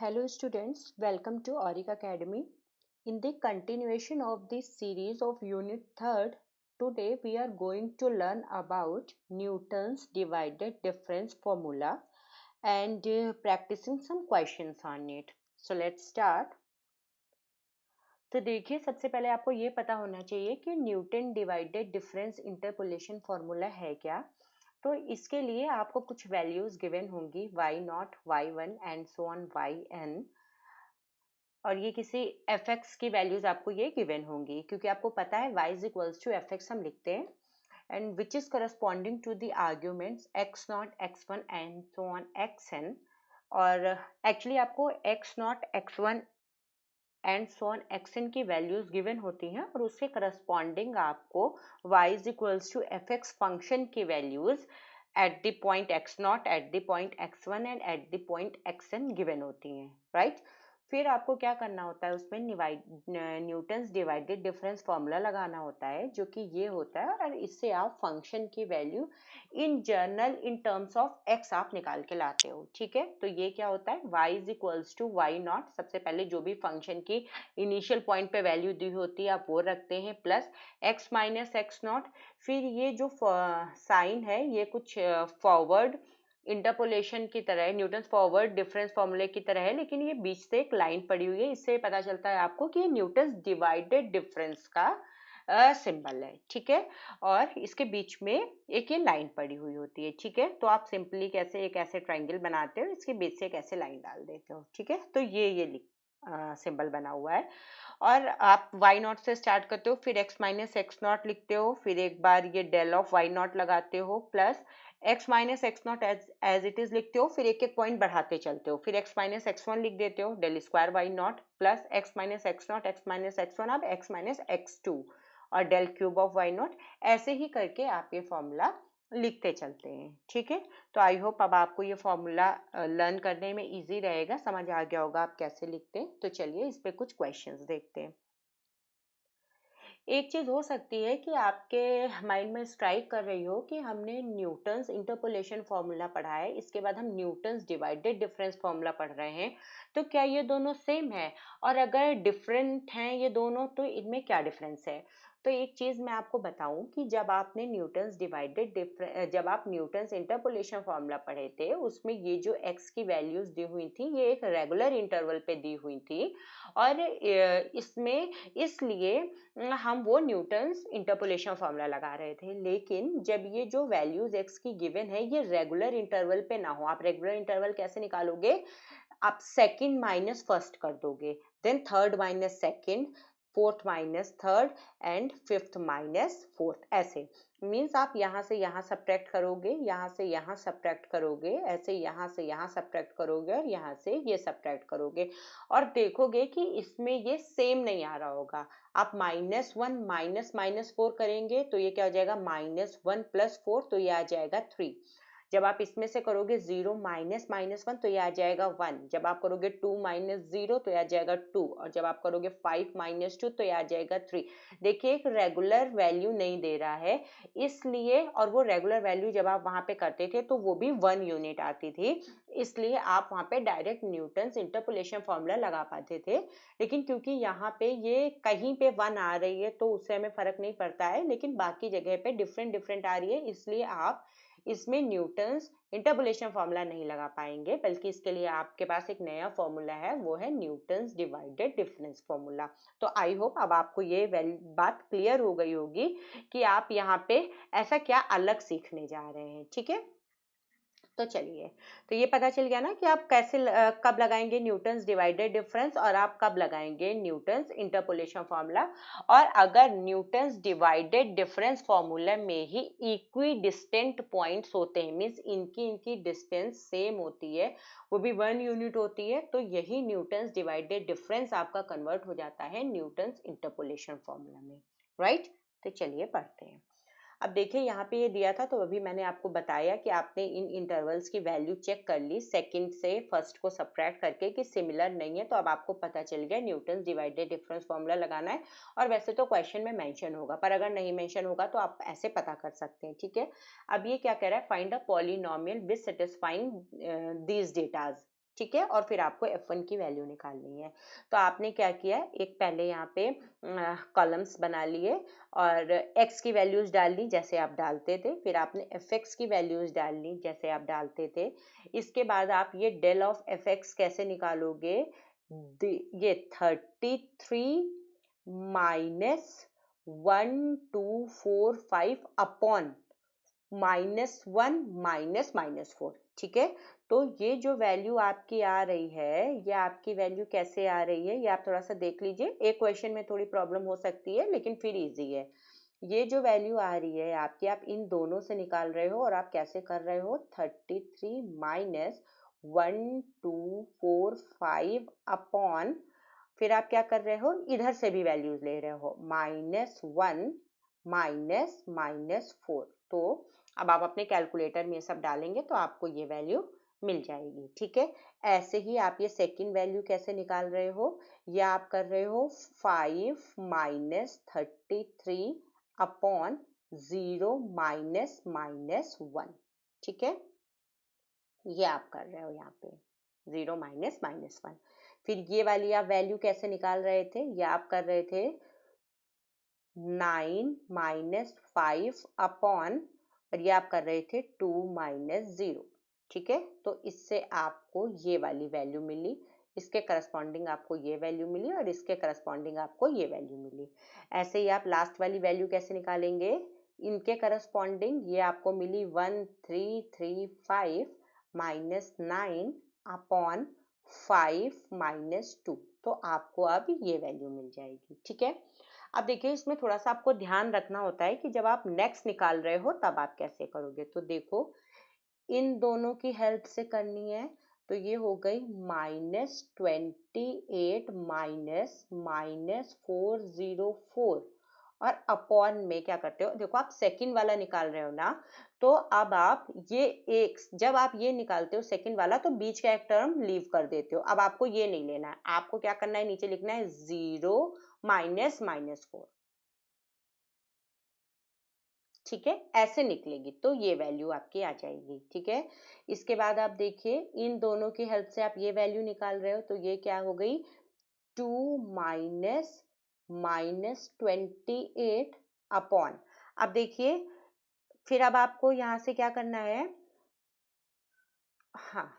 Hello students, welcome to Auric Academy. In the continuation of this series of Unit 3rd, today we are going to learn about Newton's divided difference formula and practicing some questions on it. So let's start. तो देखिए सबसे पहले आपको ये पता होना चाहिए कि Newton divided difference interpolation formula है क्या। तो इसके लिए आपको कुछ वैल्यूज गिवन होंगी y0, y1 and so on yn, और ये किसी एफ एक्स की वैल्यूज आपको ये गिवन होंगी क्योंकि आपको पता है y is equals to F X हम लिखते हैं and which is corresponding to the arguments x0, x1 and so on xn। और एक्चुअली आपको x0, x1 and so on xn की वैल्यूज गिवन होती हैं और उसके करस्पॉन्डिंग आपको y is equals to F X function की values at the point x0, at the point x1 and at the point xn given होती हैं, right. फिर आपको क्या करना होता है, उसमें न्यूटन्स डिवाइडेड डिफरेंस फॉर्मूला लगाना होता है जो कि ये होता है, और इससे आप फंक्शन की value in general in terms of x आप निकाल के लाते हो, ठीक है। तो ये क्या होता है, y is equals to y0, सबसे पहले जो भी फंक्शन की इनिशियल पॉइंट पे वैल्यू दी होती है आप वो रखते हैं, प्लस x माइनस x0। फिर ये जो साइन है ये कुछ फॉरवर्ड इंटरपोलेशन की तरह है, न्यूटन फॉरवर्ड डिफरेंस फॉर्मूले की तरह है, लेकिन ये बीच से एक लाइन पड़ी हुई है, इससे पता चलता है आपको कि ये न्यूटन डिवाइडेड डिफरेंस का सिंबल है, ठीक है। और इसके बीच में एक ये लाइन पड़ी हुई होती है, ठीक है। तो आप सिंपली कैसे एक ऐसे ट्राइंगल बनाते हो, इसके बीच से एक ऐसे लाइन डाल देते हो, ठीक है। तो ये सिंबल बना हुआ है, और आप y0 से स्टार्ट करते हो, फिर x माइनस x0 लिखते हो, फिर एक बार ये डेल ऑफ y0 लगाते हो, plus x minus x0 as it is लिखते हो, फिर एक एक पॉइंट बढ़ाते चलते हो, फिर x माइनस x1 लिख देते हो, del square y0 plus x minus x0, x minus x1, अब x माइनस x2 और डेल क्यूब ऑफ y0। ऐसे ही करके आप ये फॉर्मूला लिखते चलते हैं, ठीक है। तो आई होप अब आपको ये फॉर्मूला लर्न करने में इजी रहेगा, समझ आ गया होगा आप कैसे लिखते हैं। तो चलिए इस पे कुछ क्वेश्चंस देखते हैं। एक चीज हो सकती है कि आपके माइंड में स्ट्राइक कर रही हो कि हमने न्यूटन्स इंटरपोलेशन फॉर्मूला पढ़ा है, इसके बाद हम न्यूटन्स डिवाइडेड डिफरेंस फॉर्मूला पढ़ रहे हैं, तो क्या ये दोनों सेम है, और अगर डिफरेंट हैं ये दोनों तो इनमें क्या डिफरेंस है। तो एक चीज मैं आपको बताऊं कि जब आपने न्यूटन्स डिवाइडेड डिफरेंस, जब आप न्यूटन्स इंटरपोलेशन फॉर्मूला पढ़े थे, उसमें ये जो एक्स की वैल्यूज दी हुई थी ये एक रेगुलर इंटरवल पे दी हुई थी, और इसमें इसलिए हम वो न्यूटन्स इंटरपोलेशन फॉर्मूला लगा रहे थे। लेकिन जब ये जो वैल्यूज एक्स की गिवन है ये रेगुलर इंटरवल पे ना हो, आप रेगुलर इंटरवल कैसे निकालोगे, आप सेकंड माइनस फर्स्ट कर दोगे, then third minus second, fourth minus third and fifth minus fourth, ऐसे मीन्स आप यहाँ से यहाँ सब्ट्रैक्ट करोगे, यहाँ से यहाँ सब्ट्रैक्ट करोगे, ऐसे यहाँ से यहाँ सब्ट्रैक्ट करोगे, और यहाँ से ये सब्ट्रैक्ट करोगे, और देखोगे कि इसमें ये सेम नहीं आ रहा होगा। आप -1 माइनस माइनस 4 करेंगे तो ये क्या हो जाएगा, -1 प्लस 4, तो ये आ जाएगा 3। जब आप इसमें से करोगे 0 माइनस -1 तो ये आ जाएगा 1। जब आप करोगे 2 माइनस 0 तो ये आ जाएगा 2, और जब आप करोगे 5 माइनस 2 तो ये आ जाएगा 3। देखिए एक रेगुलर वैल्यू नहीं दे रहा है इसलिए, और वो रेगुलर वैल्यू जब आप वहां पे करते थे तो वो भी 1 यूनिट आती थी, इसलिए आप वहां पे डायरेक्ट न्यूटन्स इंटरपोलेशन फॉर्मूला लगा पाते थे। लेकिन क्योंकि यहाँ पे ये कहीं पे 1 आ रही है तो उससे हमें फर्क नहीं पड़ता है, लेकिन बाकी जगह पे डिफरेंट डिफरेंट आ रही है, इसलिए आप इसमें न्यूटन्स इंटरपोलेशन फॉर्मूला नहीं लगा पाएंगे, बल्कि इसके लिए आपके पास एक नया फॉर्मूला है, वो है न्यूटन्स डिवाइडेड डिफरेंस फॉर्मूला। तो आई होप अब आपको ये बात क्लियर हो गई होगी कि आप यहाँ पे ऐसा क्या अलग सीखने जा रहे हैं, ठीक है। तो चलिए, तो ये पता चल गया ना कि आप कैसे कब लगाएंगे न्यूटन्स डिवाइडेड डिफरेंस, और आप कब लगाएंगे न्यूटन्स इंटरपोलेशन फॉर्मूला। और अगर न्यूटन्स डिवाइडेड डिफरेंस फॉर्मूला में ही इक्वी डिस्टेंट पॉइंट्स होते हैं, मीन्स इनकी इनकी डिस्टेंस सेम होती है, वो भी 1 यूनिट होती है, तो यही न्यूटन्स डिवाइडेड डिफरेंस आपका कन्वर्ट हो जाता है न्यूटन्स इंटरपोलेशन फॉर्मूला में, राइट। तो चलिए पढ़ते हैं। अब देखिए यहाँ पे ये दिया था, तो अभी मैंने आपको बताया कि आपने इन इंटरवल्स की वैल्यू चेक कर ली सेकंड से फर्स्ट को सब्ट्रैक्ट करके कि सिमिलर नहीं है, तो अब आपको पता चल गया न्यूटन्स डिवाइडेड डिफरेंस फॉर्मूला लगाना है। और वैसे तो क्वेश्चन में मेंशन होगा, पर अगर नहीं मेंशन होगा तो आप ऐसे पता कर सकते हैं, ठीक है। अब ये क्या कह रहा है, find a polynomial which satisfying these datas, ठीक है, और फिर आपको F1 की वैल्यू निकालनी है। तो आपने क्या किया, एक पहले यहाँ पे कॉलम्स बना लिए और x की वैल्यूज डाल ली जैसे आप डालते थे, फिर आपने fx की वैल्यूज डाल ली जैसे आप डालते थे। इसके बाद आप ये डेल ऑफ fx कैसे निकालोगे, ये 33 माइनस 1245 अपॉन -1 -4, ठीक है। तो ये जो वैल्यू आपकी आ रही है, ये आपकी वैल्यू कैसे आ रही है, ये आप थोड़ा सा देख लीजिए। एक क्वेश्चन में थोड़ी प्रॉब्लम हो सकती है लेकिन फिर इजी है। ये जो वैल्यू आ रही है आपकी, आप इन दोनों से निकाल रहे हो और आप कैसे कर रहे हो, 33 माइनस 1245 अपॉन, फिर आप क्या कर रहे हो, इधर से भी वैल्यूज ले रहे हो, -1 -4। तो अब आप अपने कैलकुलेटर में ये सब डालेंगे तो आपको ये वैल्यू मिल जाएगी, ठीक है। ऐसे ही आप ये सेकंड वैल्यू कैसे निकाल रहे हो, ये आप कर रहे हो 5 माइनस 33 अपॉन 0 -1, ठीक है। ये आप कर रहे हो यहाँ पे 0 -1। फिर ये वाली आप वैल्यू कैसे निकाल रहे थे, ये आप कर रहे थे 9 -5 अपॉन, और ये आप कर रहे थे 2 -0, ठीक है। तो इससे आपको ये वाली वैल्यू मिली, इसके करस्पॉन्डिंग आपको ये वैल्यू मिली और इसके करस्पॉन्डिंग आपको ये वैल्यू मिली। ऐसे ही आप लास्ट वाली वैल्यू कैसे निकालेंगे, इनके करस्पॉन्डिंग ये आपको मिली 1335 -9 अपॉन 5 -2, तो आपको अब ये वैल्यू मिल जाएगी, ठीक है। अब देखिए इसमें थोड़ा सा आपको ध्यान रखना होता है कि जब आप नेक्स्ट निकाल रहे हो तब आप कैसे करोगे। तो देखो इन दोनों की हेल्प से करनी है, तो ये हो गई -28 -404, और अपॉन में क्या करते हो, देखो आप सेकंड वाला निकाल रहे हो ना, तो अब आप ये एक, जब आप ये निकालते हो सेकंड वाला तो बीच का एक टर्म लीव कर देते हो। अब आपको ये नहीं लेना है, आपको क्या करना है, नीचे लिखना है 0 -4, ठीक है। ऐसे निकलेगी तो ये वैल्यू आपकी आ जाएगी, ठीक है। इसके बाद आप देखिए इन दोनों की हेल्प से आप ये वैल्यू निकाल रहे हो, तो ये क्या हो गई, 2 -28 अपॉन, अब देखिए फिर अब आपको यहाँ से क्या करना है, हाँ,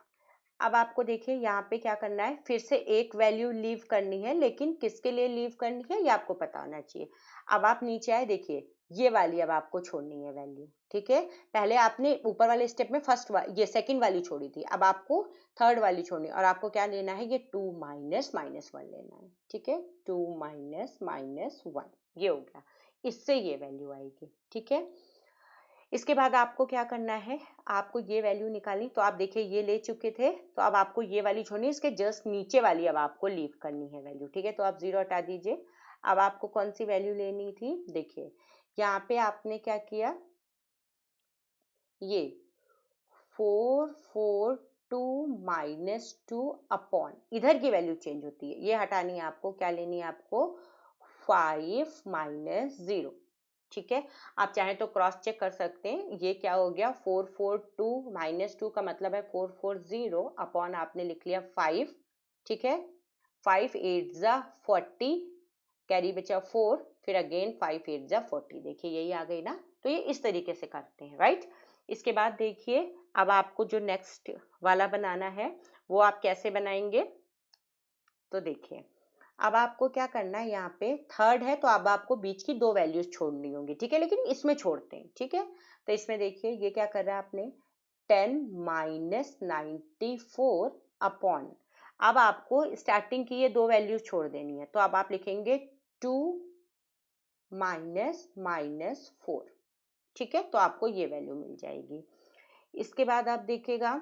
अब आपको देखिए यहाँ पे क्या करना है, फिर से एक वैल्यू लीव करनी है, लेकिन किसके लिए लीव करनी है ये आपको पता होना चाहिए। अब आप नीचे आए, देखिए ये वाली अब आपको छोड़नी है वैल्यू, ठीक है। पहले आपने ऊपर वाले स्टेप में ये सेकंड वाली छोड़ी थी, अब आपको थर्ड वाली छोड़नी है, और आपको क्या लेना है, ये 2 -1 लेना है, ठीक है। 2 -1 ये हो गया, इससे ये वैल्यू आएगी, ठीक है। इसके बाद आपको क्या करना है, आपको ये वैल्यू निकालनी, तो आप देखिए ये ले चुके थे, तो अब आपको ये वाली छोड़नी है, इसके जस्ट नीचे वाली अब आपको लीव करनी है वैल्यू, ठीक है। तो आप 0 हटा दीजिए। अब आपको कौन सी वैल्यू लेनी थी, देखिए यहाँ पे आपने क्या किया, ये 442 -2 अपॉन, इधर की वैल्यू चेंज होती है, ये हटानी है आपको, क्या लेनी है आपको, 5 -0, ठीक है। आप चाहें तो क्रॉस चेक कर सकते हैं, ये क्या हो गया, 442 -2 का मतलब है 440 अपॉन आपने लिख लिया 5, ठीक है। 5 8 जा 40, कैरी बचा 4, फिर अगेन 5 8 जा 40, देखिए यही आ गई ना। तो ये इस तरीके से करते हैं, राइट। इसके बाद देखिए अब आपको जो नेक्स्ट वाला बनाना है वो आप कैसे बनाएंगे, तो देखिए अब आपको क्या करना है, यहाँ पे थर्ड है तो अब आपको बीच की दो वैल्यूज छोड़नी होंगी, ठीक है, लेकिन इसमें छोड़ते हैं, ठीक है। तो इसमें देखिए ये क्या कर रहा है आपने, 10 -94 अपॉन, अब आपको स्टार्टिंग की ये दो वैल्यूज छोड़ देनी है, तो अब आप लिखेंगे 2 -4, ठीक है। तो आपको ये वैल्यू मिल जाएगी। इसके बाद आप देखिएगा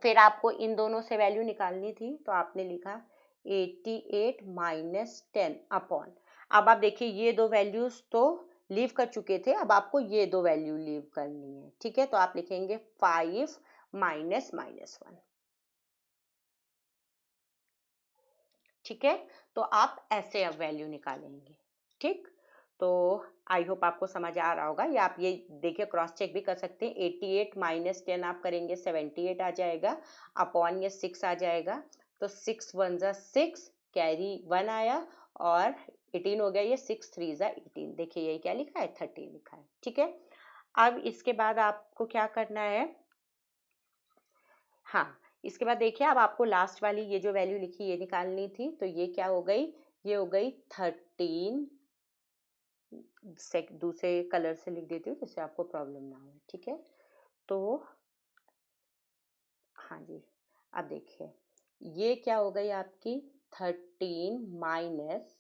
फिर आपको इन दोनों से वैल्यू निकालनी थी, तो आपने लिखा 88 -10 अपॉन, अब आप देखिए ये दो वैल्यूज तो लीव कर चुके थे, अब आपको ये दो वैल्यू लीव करनी है, ठीक है। तो आप लिखेंगे 5 -1, ठीक है। तो आप ऐसे अब वैल्यू निकालेंगे, ठीक। तो आई होप आपको समझ आ रहा होगा, या आप ये देखिए क्रॉस चेक भी कर सकते हैं। 88 माइनस 10 आप करेंगे 78 आ जाएगा, अपॉन ये 6 आ जाएगा, तो 6 1 जा 6, कैरी 1 आया और 18 हो गया, ये 6 3 जा 18। देखिए ये क्या लिखा है, 30 लिखा है, ठीक है। अब इसके बाद आपको क्या करना है, हाँ, इसके बाद देखिए अब आपको लास्ट वाली ये जो वैल्यू लिखी ये निकालनी थी, तो ये क्या हो गई, ये हो गई 13, दूसरे कलर से लिख देती हूँ जिससे आपको प्रॉब्लम ना हो, ठीक है। तो हाँ जी, अब देखिए ये क्या हो गई आपकी 13 माइनस,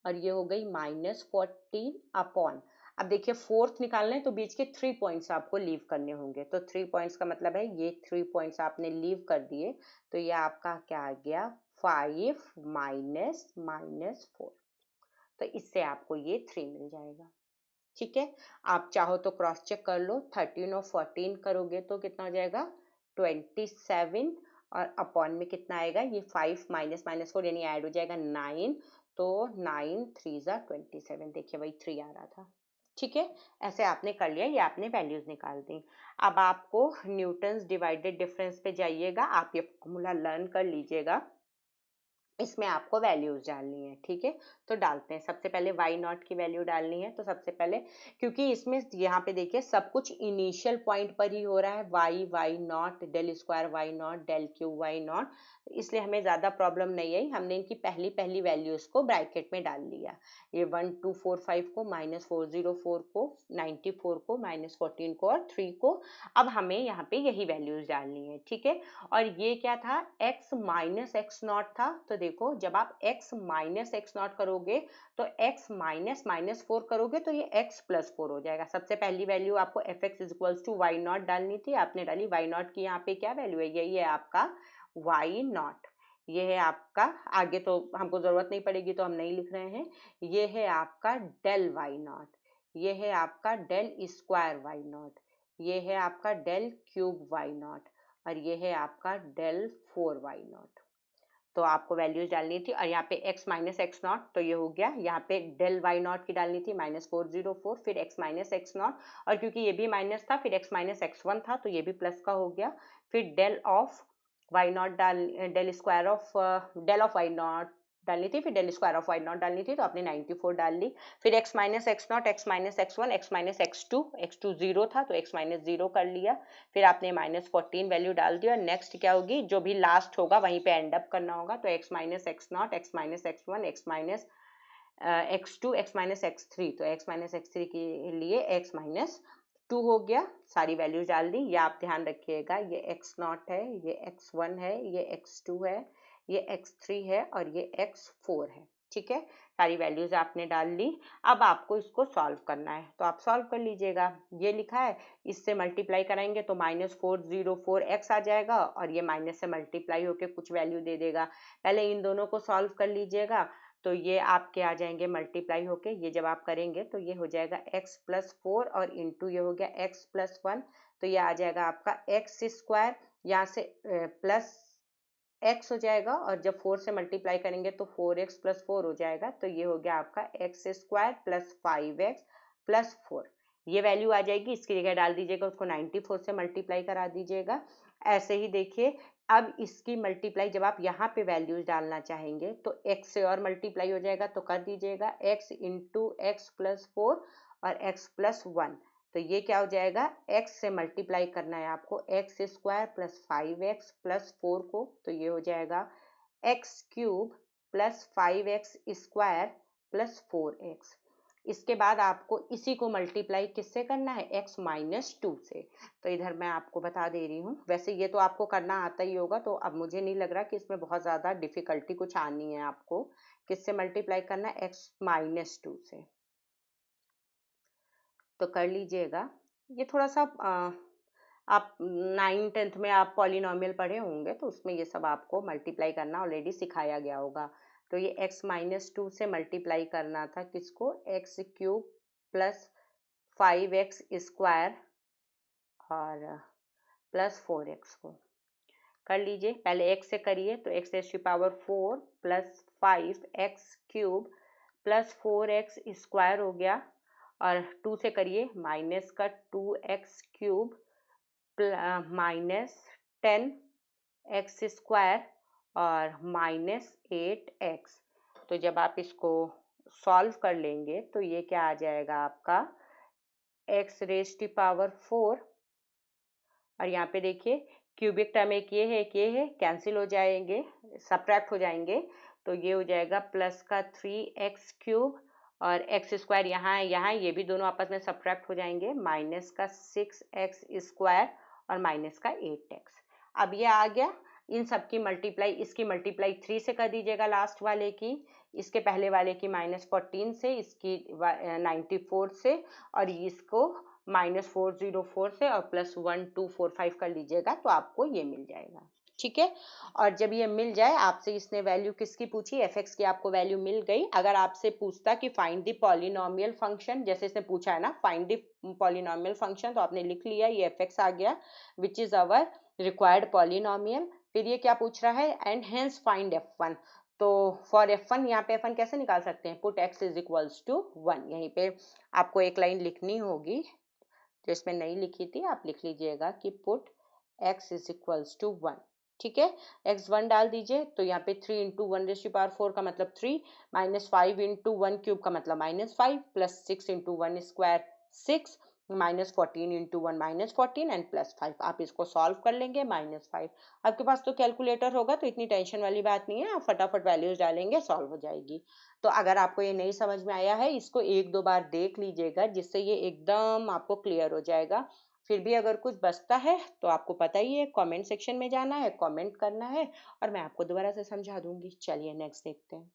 और ये हो गई -14 अपॉन, अब देखिए फोर्थ निकालना है तो बीच के 3 पॉइंट्स आपको लीव करने होंगे, तो 3 पॉइंट्स का मतलब है ये 3 पॉइंट्स आपने लीव कर दिए, तो ये आपका क्या आ गया 5 माइनस -4, तो इससे आपको ये 3 मिल जाएगा, ठीक है। आप चाहो तो क्रॉस चेक कर लो, 13 और 14 करोगे तो कितना हो जाएगा 27, और अपॉन में कितना आएगा, ये 5 माइनस -4 यानी ऐड हो जाएगा 9, तो 9 3 जा 27, देखिए वही 3 आ रहा था, ठीक है। ऐसे आपने कर लिया, ये आपने वैल्यूज निकाल दी। अब आपको न्यूटन्स डिवाइडेड डिफरेंस पे जाइएगा, आप ये फॉर्मूला लर्न कर लीजिएगा, इसमें आपको वैल्यूज डालनी है, ठीक है। तो डालते हैं, सबसे पहले y नॉट की वैल्यू डालनी है, तो सबसे पहले क्योंकि इसमें यहाँ पे देखिए सब कुछ इनिशियल पॉइंट पर ही हो रहा है, y not del square y not del cube y not, इसलिए हमें ज्यादा प्रॉब्लम नहीं आई, हमने इनकी पहली पहली वैल्यूज को ब्रैकेट में डाल लिया, ये 1245 को -404 को 94 को -14 को और 3 को, अब हमें यहाँ पे यही वैल्यूज डालनी है, ठीक है। और ये क्या था, x माइनस एक्स नॉट था, तो देखो जब आप x माइनस एक्स नॉट करोगे तो x माइनस -4 करोगे तो ये x प्लस 4 हो जाएगा। सबसे पहली वैल्यू आपको f x is equals to y not डालनी थी, आपने डाली y नॉट की, यहाँ पे क्या वैल्यू है, यही है आपका y नॉट, ये है आपका, आगे तो हमको जरूरत नहीं पड़ेगी तो हम नहीं लिख रहे हैं, ये है आपका डेल वाई नॉट, ये है आपका डेल स्क्वायर वाई नॉट, ये है आपका डेल क्यूब वाई नॉट, और ये है आपका डेल 4y नॉट। तो आपको वैल्यूज डालनी थी, और यहाँ पे x माइनस एक्स नॉट, तो ये हो गया, यहाँ पे डेल y नॉट की डालनी थी -404, फिर x माइनस एक्स नॉट, और क्योंकि ये भी माइनस था फिर x माइनस x1 था तो ये भी प्लस का हो गया, फिर डेल ऑफ y नॉट डाल, डेल ऑफ y नॉट डालनी थी, फिर del square of y not डालनी थी, तो आपने 94 डाल ली, फिर x minus x not, x minus x1, x minus x2 0 था तो x माइनस 0 कर लिया, फिर आपने -14 वैल्यू डाल दी, और नेक्स्ट क्या होगी, जो भी लास्ट होगा वहीं पे एंड अप करना होगा, तो x minus x not, x minus x1, x minus x2, x minus x3, तो x माइनस x3 के लिए x माइनस 2 हो गया, सारी वैल्यूज डाल दी, ये आप ध्यान रखिएगा, ये x नॉट है, ये x1 है, ये x2 है, ये x3 है और ये x4 है, ठीक है। सारी वैल्यूज आपने डाल ली, अब आपको इसको सॉल्व करना है, तो आप सॉल्व कर लीजिएगा, ये लिखा है, इससे मल्टीप्लाई कराएंगे तो -404x आ जाएगा, और ये माइनस से मल्टीप्लाई होके कुछ वैल्यू दे देगा, पहले इन दोनों को सॉल्व कर लीजिएगा, तो ये आपके आ जाएंगे मल्टीप्लाई होके, ये जब आप करेंगे तो ये हो जाएगा x प्लस 4 और इंटू ये हो गया x प्लस 1, तो ये आ जाएगा आपका एक्स स्क्वायर, यहाँ से प्लस x हो जाएगा, और जब 4 से मल्टीप्लाई करेंगे तो 4x प्लस 4 हो जाएगा, तो ये हो गया आपका x square plus 5x plus 4, ये वैल्यू आ जाएगी, इसकी जगह डाल दीजिएगा, उसको 94 से मल्टीप्लाई करा दीजिएगा। ऐसे ही देखिए अब इसकी मल्टीप्लाई जब आप यहाँ पे वैल्यूज डालना चाहेंगे तो x से और मल्टीप्लाई हो जाएगा, तो कर दीजिएगा x इंटू एक्स प्लस 4 और x प्लस 1, तो ये क्या हो जाएगा, x से मल्टीप्लाई करना है आपको, x square plus 5x plus 4 को, तो ये हो जाएगा x cube plus 5x square plus 4x, इसके बाद आपको इसी को मल्टीप्लाई किससे करना है, x माइनस 2 से, तो इधर मैं आपको बता दे रही हूँ, वैसे ये तो आपको करना आता ही होगा, तो अब मुझे नहीं लग रहा कि इसमें बहुत ज़्यादा डिफिकल्टी कुछ आनी है आपको, किससे मल्टीप्लाई करना है, x माइनस 2 से, तो कर लीजिएगा, ये थोड़ा सा आप 9th-10th में आप पॉलिनॉमियल पढ़े होंगे तो उसमें ये सब आपको मल्टीप्लाई करना ऑलरेडी सिखाया गया होगा, तो ये x माइनस 2 से मल्टीप्लाई करना था किसको, x cube plus 5x square और प्लस 4x को, कर लीजिए, पहले x से करिए, तो x raise to power 4 plus 5x cube plus 4x square हो गया, और 2 से करिए माइनस का 2x³ माइनस 10x² और माइनस 8x। तो जब आप इसको सॉल्व कर लेंगे तो ये क्या आ जाएगा आपका x⁴, और यहाँ पे देखिए क्यूबिक टर्म एक ये है, कैंसिल हो जाएंगे, सब्ट्रैक्ट हो जाएंगे, तो ये हो जाएगा प्लस का 3x³ और x² यहाँ ये भी दोनों आपस में सब्ट्रैक्ट हो जाएंगे, माइनस का 6x² और माइनस का 8x। अब ये आ गया, इन सब की मल्टीप्लाई, इसकी मल्टीप्लाई 3 से कर दीजिएगा लास्ट वाले की, इसके पहले वाले की -14 से, इसकी 94 से, और इसको -404 से और +1245 कर लीजिएगा तो आपको ये मिल जाएगा। ठीक है, और जब ये मिल जाए, आपसे इसने वैल्यू किसकी पूछी, fx की आपको वैल्यू मिल गई। अगर आपसे पूछता कि फाइंड द पॉलिनोमियल फंक्शन, जैसे इसने पूछा है ना फाइंड द पॉलिनोमियल फंक्शन, तो आपने लिख लिया ये fx आ गया which is our required polynomial. फिर ये क्या पूछ रहा है, एंड हेंस फाइंड f1। तो फॉर f1, यहाँ पे f1 कैसे निकाल सकते हैं, put x is equals to 1। यहीं पे आपको एक लाइन लिखनी होगी जो इसमें नहीं लिखी थी, आप लिख लीजिएगा कि put x is equals to 1। ठीक है, x1 डाल दीजिए, तो यहाँ पे 3 इंटू 1⁴ का मतलब 3, -5 इंटू 1³ का मतलब -5, प्लस 6 इंटू 1² 6, -14 इंटू 1 -14 एंड +5। आप इसको सॉल्व कर लेंगे, -5। आपके पास तो कैलकुलेटर होगा तो इतनी टेंशन वाली बात नहीं है, आप फटाफट वैल्यूज डालेंगे, सॉल्व हो जाएगी। तो अगर आपको ये नहीं समझ में आया है, इसको 1-2 बार देख लीजिएगा, जिससे ये एकदम आपको क्लियर हो जाएगा। फिर भी अगर कुछ बचता है तो आपको पता ही है, कमेंट सेक्शन में जाना है, कमेंट करना है, और मैं आपको दोबारा से समझा दूंगी। चलिए नेक्स्ट देखते हैं।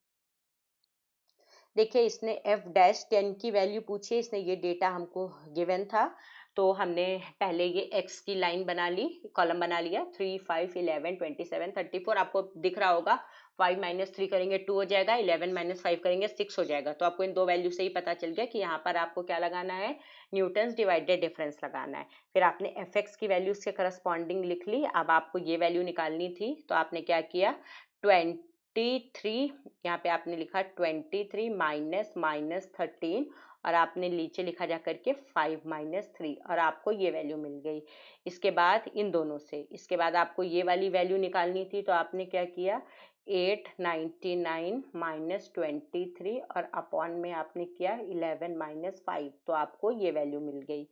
देखिए इसने f-10 की वैल्यू पूछी है, इसने ये डेटा हमको गिवन था, तो हमने पहले ये x की लाइन बना ली, कॉलम बना लिया, 3, 5, 11, 27, 34। आपको दिख रहा होगा 5 - 3 करेंगे 2 हो जाएगा, 11 - 5 करेंगे 6 हो जाएगा। तो आपको इन दो वैल्यू से ही पता चल गया कि यहाँ पर आपको क्या लगाना है, न्यूटन्स डिवाइडेड डिफरेंस लगाना है। फिर आपने fx की वैल्यू से करस्पॉन्डिंग लिख ली। अब आपको ये वैल्यू निकालनी थी, तो आपने क्या किया, 23, यहाँ पे आपने लिखा 23 माइनस 13, और आपने नीचे लिखा जा करके 5 - 3, और आपको ये वैल्यू मिल गई। इसके बाद इन दोनों से, इसके बाद आपको ये वाली वैल्यू निकालनी थी, तो आपने क्या किया, 899 -23 और अपॉन में आपने किया 11 - 5, तो आपको ये वैल्यू मिल गई।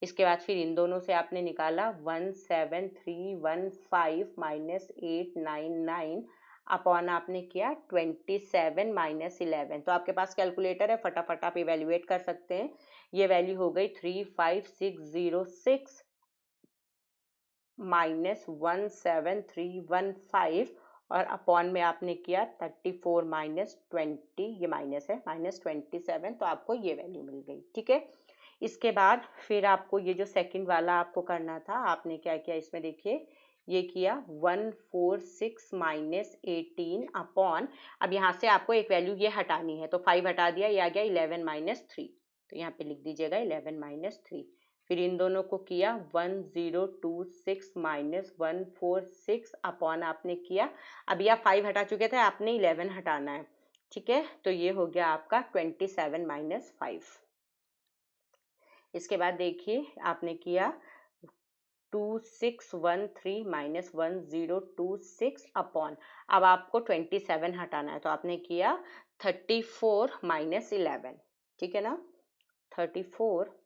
इसके बाद फिर इन दोनों से आपने निकाला 17315 -899 अपॉन आपने किया 27 - 11। तो आपके पास कैलकुलेटर है, फटाफट आप इवेल्युएट कर सकते हैं। ये वैल्यू हो गई 35606 -17315, और अपॉन में आपने किया 34 - 20, ये माइनस है, -27, तो आपको ये वैल्यू मिल गई। ठीक है, इसके बाद फिर आपको ये जो सेकंड वाला आपको करना था, आपने क्या किया, इसमें देखिए ये किया 146 - 18 अपॉन, अब यहाँ से आपको एक वैल्यू ये हटानी है, तो 5 हटा दिया, ये आ गया 11 - 3, तो यहाँ पे लिख दीजिएगा 11 - 3। फिर इन दोनों को किया 1026 - 146 अपॉन आपने किया, अभी आप 5 हटा चुके थे, आपने 11 हटाना है। ठीक है, तो ये हो गया आपका 27 - 5। इसके बाद देखिए आपने किया 2613 - 1026 अपॉन, अब आपको 27 हटाना है, तो आपने किया 34 - 11। ठीक है ना, 34 -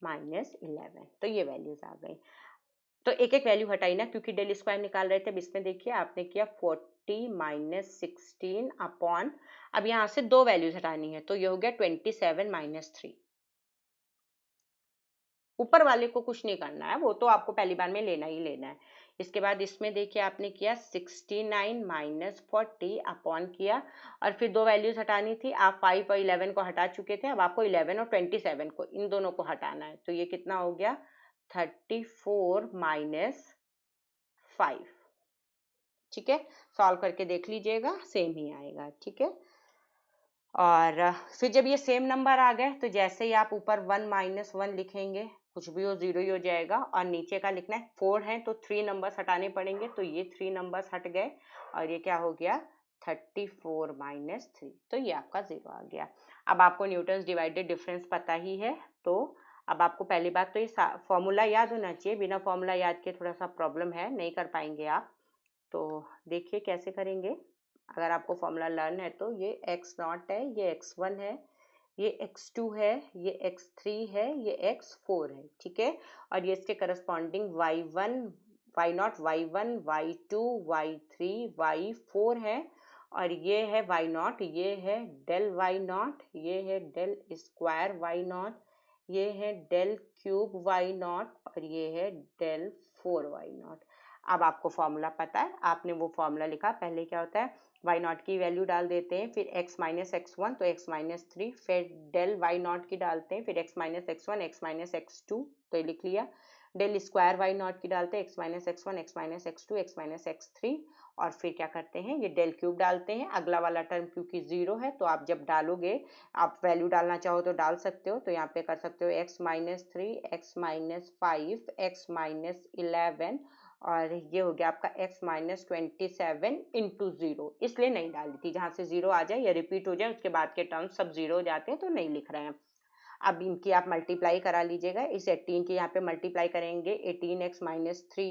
11, तो ये वैल्यूज आ गई। तो एक एक वैल्यू हटाई ना, क्योंकि डेल स्क्वायर निकाल रहे थे। अब इसमें देखिए आपने किया 40 - 16 अपॉन, अब यहाँ से दो वैल्यूज हटानी है, तो ये हो गया 27 - 3। ऊपर वाले को कुछ नहीं करना है, वो तो आपको पहली बार में लेना ही लेना है। इसके बाद इसमें देखिए आपने किया 69 - 40 अपॉन किया, और फिर दो वैल्यूज हटानी थी, आप 5 और 11 को हटा चुके थे, अब आपको 11 और 27 को, इन दोनों को हटाना है, तो ये कितना हो गया 34 - 5। ठीक है, सॉल्व करके देख लीजिएगा, सेम ही आएगा। ठीक है, और फिर जब ये सेम नंबर आ गए, तो जैसे ही आप ऊपर 1 - 1 लिखेंगे, कुछ भी हो 0 ही हो जाएगा, और नीचे का लिखना है 4 है तो 3 नंबर्स हटाने पड़ेंगे, तो ये 3 नंबर्स हट गए, और ये क्या हो गया 34 - 3, तो ये आपका 0 आ गया। अब आपको न्यूटन्स डिवाइडेड डिफरेंस पता ही है, तो अब आपको पहली बात तो ये फॉर्मूला याद होना चाहिए। बिना फॉर्मूला याद के थोड़ा सा प्रॉब्लम है, नहीं कर पाएंगे आप। तो देखिए कैसे करेंगे। अगर आपको फॉर्मूला लर्न है तो ये एक्स नॉट है, ये एक्स वन है, ये x2 है, ये x3 है, ये x4 है, ठीक है। और ये इसके corresponding y1 y0 y1 y2 y3 y4 है। और ये है y0, ये है डेल y0, ये है डेल स्क्वायर y0, ये है डेल क्यूब y0 और ये है डेल 4y0। अब आपको फॉर्मूला पता है, आपने वो फॉर्मूला लिखा। पहले क्या होता है, वाई नॉट की वैल्यू डाल देते हैं, फिर x माइनस एक्स वन तो x माइनस थ्री, फिर डेल वाई नॉट की डालते हैं, फिर x minus x one x minus x two, तो ये लिख लिया। डेल स्क्वायर वाई नॉट की डालते हैं, x minus x one x minus x two x minus x three. और फिर क्या करते हैं, ये डेल क्यूब डालते हैं। अगला वाला टर्म क्योंकि जीरो है तो आप जब डालोगे, आप वैल्यू डालना चाहो तो डाल सकते हो। तो यहाँ पे कर सकते हो x minus three x minus five x minus 11 और ये हो गया आपका x माइनस 27 इंटू जीरो। इसलिए नहीं डाली थी, जहां से जीरो आ जाए या रिपीट हो जाए उसके बाद के टर्म्स सब जीरो हो जाते हैं तो नहीं लिख रहे हैं। अब इनकी आप मल्टीप्लाई करा लीजिएगा। इस 18 के यहाँ पे मल्टीप्लाई करेंगे, 18x minus three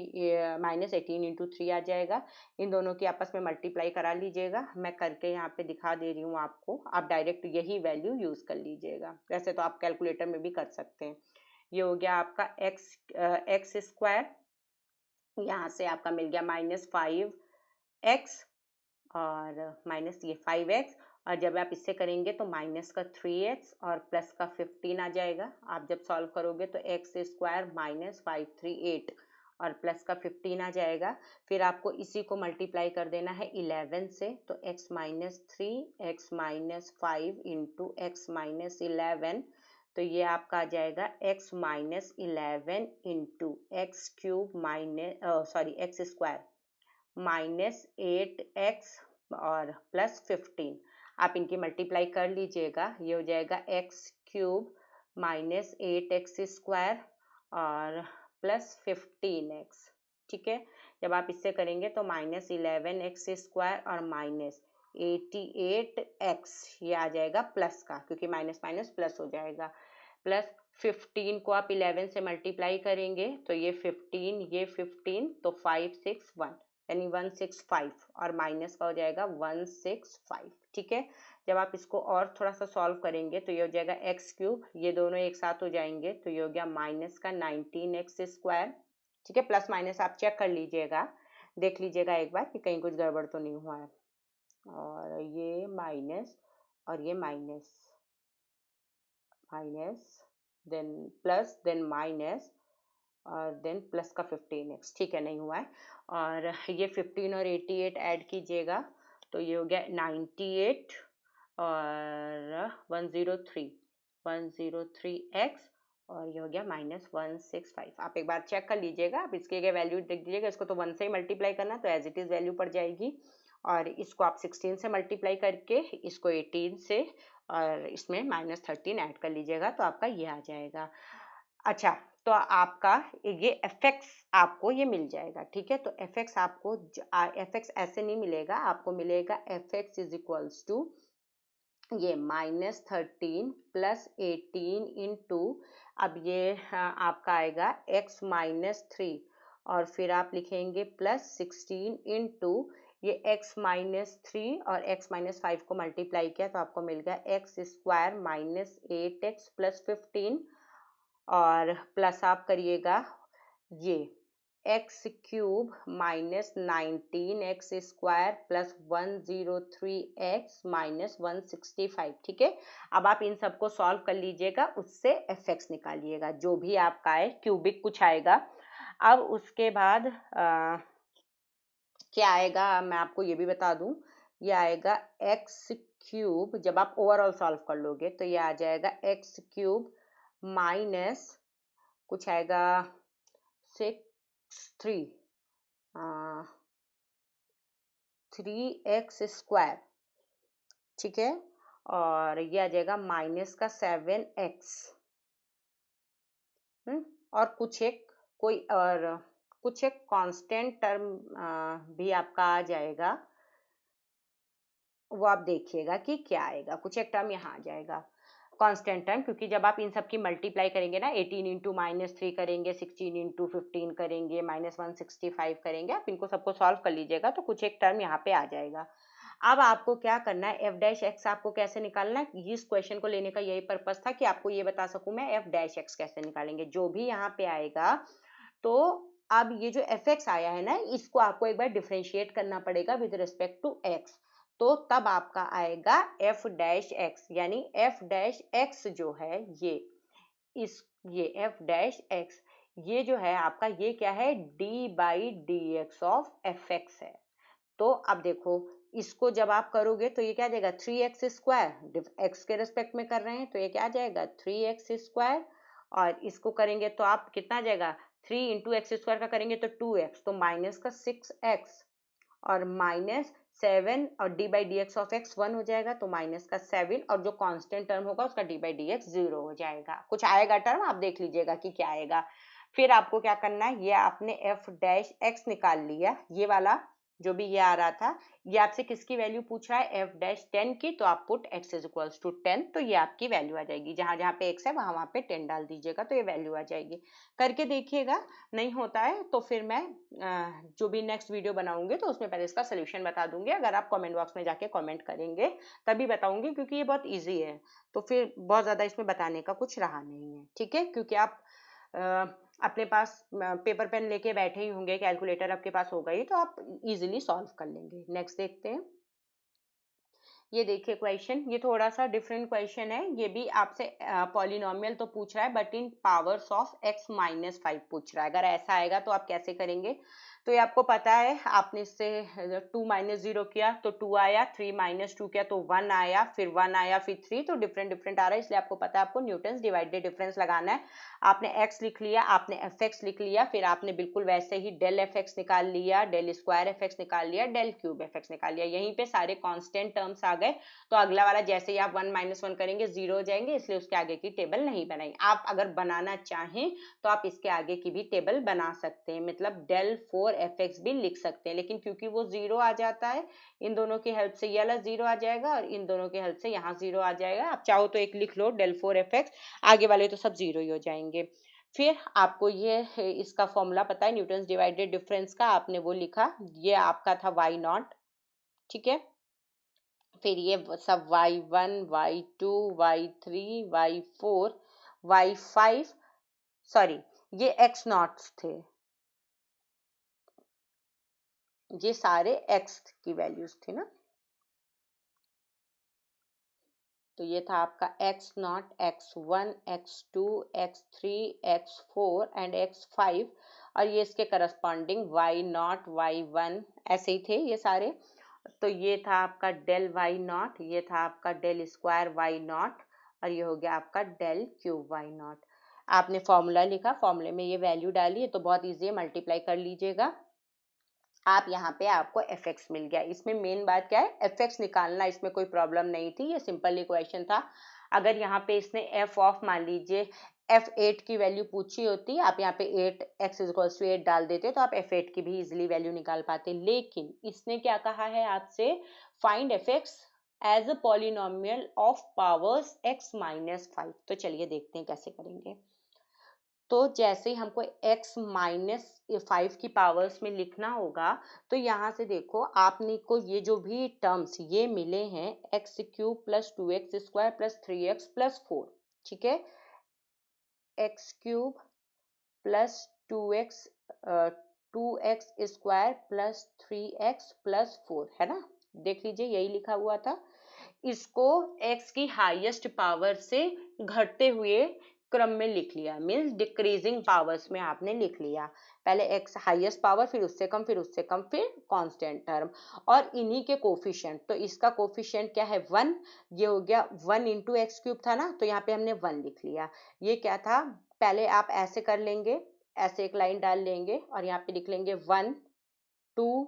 minus 18 into three आ जाएगा। इन दोनों की आपस में मल्टीप्लाई करा लीजिएगा। मैं करके यहाँ पे दिखा दे रही हूँ आपको, आप डायरेक्ट यही वैल्यू यूज कर लीजिएगा। वैसे तो आप कैलकुलेटर में भी कर सकते हैं। ये हो गया आपका एक्स स्क्वायर, यहाँ से आपका मिल गया माइनस 5x और माइनस ये 5x। और जब आप इससे करेंगे तो माइनस का 3x और प्लस का 15 आ जाएगा। आप जब सॉल्व करोगे तो एक्स स्क्वायर माइनस 538 और प्लस का 15 आ जाएगा। फिर आपको इसी को मल्टीप्लाई कर देना है 11 से, तो x minus three x minus five into x minus 11, तो ये आपका आ जाएगा x minus 11 into x cube minus sorry x square minus 8x और प्लस 15। आप इनकी मल्टीप्लाई कर लीजिएगा, ये हो जाएगा x cube minus 8x square और प्लस 15x, ठीक है। जब आप इससे करेंगे तो माइनस 11x स्क्वायर और माइनस 88x, ये आ जाएगा प्लस का, क्योंकि माइनस माइनस प्लस हो जाएगा। प्लस 15 को आप 11 से मल्टीप्लाई करेंगे तो ये 15 तो 561 यानी 165 और माइनस का हो जाएगा 165, ठीक है। जब आप इसको और थोड़ा सा सॉल्व करेंगे तो ये हो जाएगा एक्स क्यूब, ये दोनों एक साथ हो जाएंगे तो ये हो गया माइनस का 19x स्क्वायर, ठीक है। प्लस माइनस आप चेक कर लीजिएगा, देख लीजिएगा एक बार कि कहीं कुछ गड़बड़ तो नहीं हुआ है। और ये माइनस और ये minus minus then plus then minus और देन प्लस का 15x, ठीक है, नहीं हुआ है। और ये 15 और 88 ऐड कीजिएगा तो ये हो गया 98 और 103x और ये हो गया माइनस 165। आप एक बार चेक कर लीजिएगा, आप इसके वैल्यू देख दीजिएगा। इसको तो 1 से ही मल्टीप्लाई करना तो एज इट इज वैल्यू पड़ जाएगी, और इसको आप 16 से मल्टीप्लाई करके इसको 18 से और इसमें माइनस 13 ऐड कर लीजिएगा तो आपका ये आ जाएगा। अच्छा, तो आपका ये एफ आपको ये मिल जाएगा, ठीक है। तो एफ आपको एफ ऐसे नहीं मिलेगा, आपको मिलेगा f x is equals to ये माइनस 13 प्लस 18 इंटू, अब ये आपका आएगा x माइनस थ्री और फिर आप लिखेंगे प्लस 16 इंटू ये x माइनस थ्री और x माइनस फाइव को मल्टीप्लाई किया तो आपको मिल गया x square minus 8x plus 15 और प्लस आप करिएगा ये x cube minus 19x square plus 103x minus 165, ठीक है। अब आप इन सबको सॉल्व कर लीजिएगा, उससे एफ एक्स निकालिएगा, जो भी आपका है क्यूबिक कुछ आएगा। अब उसके बाद क्या आएगा मैं आपको ये भी बता दूं, ये आएगा एक्स क्यूब, जब आप ओवरऑल सॉल्व कर लोगे तो ये आ जाएगा एक्स क्यूब माइनस कुछ आएगा 3x स्क्वायर, ठीक है। और ये आ जाएगा माइनस का 7x और कुछ एक कांस्टेंट टर्म भी आपका आ जाएगा, वो आप देखिएगा कि क्या आएगा। कुछ एक टर्म यहाँ आ जाएगा कांस्टेंट टर्म, क्योंकि जब आप इन सब की मल्टीप्लाई करेंगे ना, 18 इंटू -3 करेंगे, 16 इंटू 15 करेंगे, -165 करेंगे, आप इनको सबको सॉल्व कर लीजिएगा तो कुछ एक टर्म यहाँ पे आ जाएगा। अब आपको क्या करना है, एफ डैश एक्स आपको कैसे निकालना है, इस क्वेश्चन को लेने का यही पर्पस था कि आपको ये बता सकूं मैं एफ डैश एक्स कैसे निकालेंगे। जो भी यहाँ पे आएगा, तो अब ये जो एफ एक्स आया है ना, इसको आपको एक बार डिफरेंशिएट करना पड़ेगा विद रिस्पेक्ट टू एक्स। तो तब आपका आएगा एफ डैश एक्स, यानी एफ डैश एक्स जो है इस ये एफ डैश एक्स, ये जो है आपका, ये क्या है, D by D x of F x है। तो अब देखो, इसको जब आप करोगे तो ये क्या आ जाएगा, 3x², एक्स के रिस्पेक्ट में कर रहे हैं तो ये क्या आ जाएगा 3x², और इसको करेंगे तो आप कितना आ जाएगा, 3 इंटू x² का करेंगे तो 2x, तो माइनस का 6x, और -7, और D by D x of x 1 हो जाएगा तो माइनस का 7, और जो कांस्टेंट टर्म होगा उसका डी बाई डी एक्स 0 हो जाएगा। कुछ आएगा टर्म, आप देख लीजिएगा कि क्या आएगा। फिर आपको क्या करना है, ये आपने एफ डैश एक्स निकाल लिया, ये वाला जो भी ये आ रहा था, ये आपसे किसकी वैल्यू पूछ रहा है, एफ डैश 10 की, तो आप put x is equals to 10, तो ये आपकी वैल्यू आ जाएगी। जहां जहां पे x है वहां वहां पे 10 डाल दीजिएगा तो ये वैल्यू आ जाएगी। करके देखिएगा, नहीं होता है तो फिर मैं जो भी नेक्स्ट वीडियो बनाऊंगी तो उसमें पहले इसका सोल्यूशन बता दूंगी। अगर आप कमेंट बॉक्स में जाके कमेंट करेंगे तभी बताऊंगी, क्योंकि ये बहुत ईजी है, तो फिर बहुत ज्यादा इसमें बताने का कुछ रहा नहीं है, ठीक है। क्योंकि आप अपने पास पेपर पेन लेके बैठे ही होंगे, कैलकुलेटर आपके पास होगा ही, तो आप इजीली सॉल्व कर लेंगे। नेक्स्ट देखते हैं। ये देखिए क्वेश्चन, ये थोड़ा सा डिफरेंट क्वेश्चन है। ये भी आपसे पॉलिनोमियल तो पूछ रहा है, but in powers of x-5 पूछ रहा है। अगर ऐसा आएगा तो आप कैसे करेंगे, तो ये आपको पता है, आपने इससे 2 - 0 किया तो 2 आया, 3 - 2 किया तो 1 आया, फिर 1 आया, फिर 3, तो डिफरेंट डिफरेंट आ रहा है, इसलिए आपको पता है आपको न्यूटन्स डिवाइडेड डिफरेंस लगाना है। आपने x लिख लिया, आपने एफ एक्स लिख लिया, फिर आपने बिल्कुल वैसे ही डेल एफ एक्स निकाल लिया, डेल स्क्वायर एफ एक्स निकाल लिया, डेल क्यूब एफ एक्स निकाल लिया, यहीं पे सारे कांस्टेंट टर्म्स आ गए। तो अगला वाला जैसे ही आप 1 - 1 करेंगे 0 हो जाएंगे, इसलिए उसके आगे की टेबल नहीं बनाई। आप अगर बनाना चाहें तो आप इसके आगे की भी टेबल बना सकते हैं, मतलब डेल 4 एफ एक्स भी लिख सकते हैं, लेकिन क्योंकि वो 0 आ जाता है, इन दोनों की हेल्प से ये वाला 0 आ जाएगा और इन दोनों की हेल्प से यहाँ 0 आ जाएगा। आप चाहो तो एक लिख लो डेल 4 एफ एक्स, आगे वाले तो सब 0 ही हो जाएंगे। फिर आपको ये इसका फॉर्मूला पता है न्यूटन्स डिवाइडेड डिफरेंस का, आपने वो लिखा, ये आपका था y0, ठीक है। फिर ये सब y1, y2, y3, y4, y5, sorry ये x0 थे, ये सारे x की वैल्यूज थी ना। तो ये था आपका x0, x1, x2, x3, x4 and x5, और ये इसके करस्पॉन्डिंग y0, y1 ऐसे ही थे ये सारे। तो ये था आपका डेल y0, ये था आपका डेल स्क्वायर y0, और ये हो गया आपका डेल क्यूब y0। आपने फॉर्मूला लिखा, फॉर्मूले में ये वैल्यू डाली है तो बहुत ईजी है, मल्टीप्लाई कर लीजिएगा आप। यहाँ पे आपको एफ एक्स मिल गया। इसमें मेन बात क्या है, एफ एक्स निकालना, इसमें कोई प्रॉब्लम नहीं थी, ये सिंपल इक्वेशन था। अगर यहाँ पे इसने एफ ऑफ, मान लीजिए f8 की वैल्यू पूछी होती, आप यहाँ पे 8x=8 डाल देते तो आप f8 की भी इजिली वैल्यू निकाल पाते, लेकिन इसने क्या कहा है आपसे, find f x as a polynomial of powers x-5। तो चलिए देखते हैं कैसे करेंगे। तो जैसे ही हमको x-5 की पावर्स में लिखना होगा, तो यहाँ से देखो आपने को ये जो भी टर्म्स ये मिले हैं, x³ + 2x² + 3x + 4, ठीक है। x³ + 2x 2x² + 3x + 4 है ना, देख लीजिए यही लिखा हुआ था। इसको x की हाईएस्ट पावर से घटते हुए क्रम में लिख लिया, मीन्स डिक्रीजिंग पावर्स में आपने लिख लिया। पहले x हाईएस्ट पावर, फिर उससे कम, फिर उससे कम, फिर कांस्टेंट टर्म, और इन्हीं के कोफिशिएंट। तो इसका कोफिशिएंट क्या है 1, ये हो गया 1 इंटू x³ था ना, तो यहाँ पे हमने 1 लिख लिया। ये क्या था, पहले आप ऐसे कर लेंगे, ऐसे एक लाइन डाल लेंगे और यहाँ पे लिख लेंगे 1 2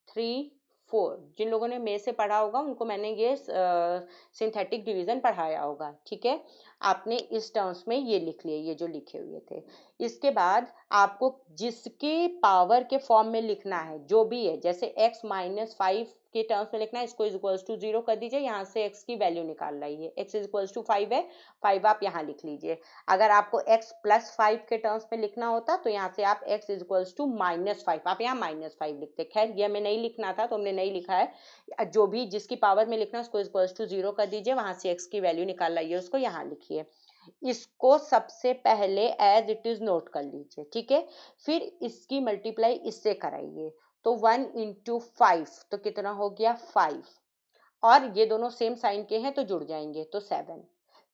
3 4। जिन लोगों ने में से पढ़ा होगा उनको मैंने ये सिंथेटिक डिवीजन पढ़ाया होगा, ठीक है। आपने इस टर्म्स में ये लिख लिए, ये जो लिखे हुए थे। इसके बाद आपको जिसके पावर के फॉर्म में लिखना है जो भी है, जैसे x माइनस 5 के टर्म्स में लिखना है, इसको इज इक्वल्स टू 0 कर दीजिए, यहाँ से x की वैल्यू निकाल लाइए, x इज इक्वल्स टू 5 है, 5 आप यहाँ लिख लीजिए। अगर आपको x प्लस 5 के टर्म्स में लिखना होता तो यहाँ से आप x is equals to minus 5, आप यहाँ माइनस 5 लिखते। खैर ये हमें नहीं लिखना था तो हमने नहीं लिखा है, जो भी जिसकी पावर में लिखना है उसको इज इक्वल्स टू 0 कर दीजिए, वहां से x की वैल्यू निकाल लाइए, उसको यहाँ लिखिए। इसको सबसे पहले एज इट इज नोट कर लीजिए, ठीक है। फिर इसकी मल्टीप्लाई इससे कराइए, तो 1 इंटू 5 तो कितना हो गया 5, और ये दोनों सेम साइन के हैं तो जुड़ जाएंगे तो 7।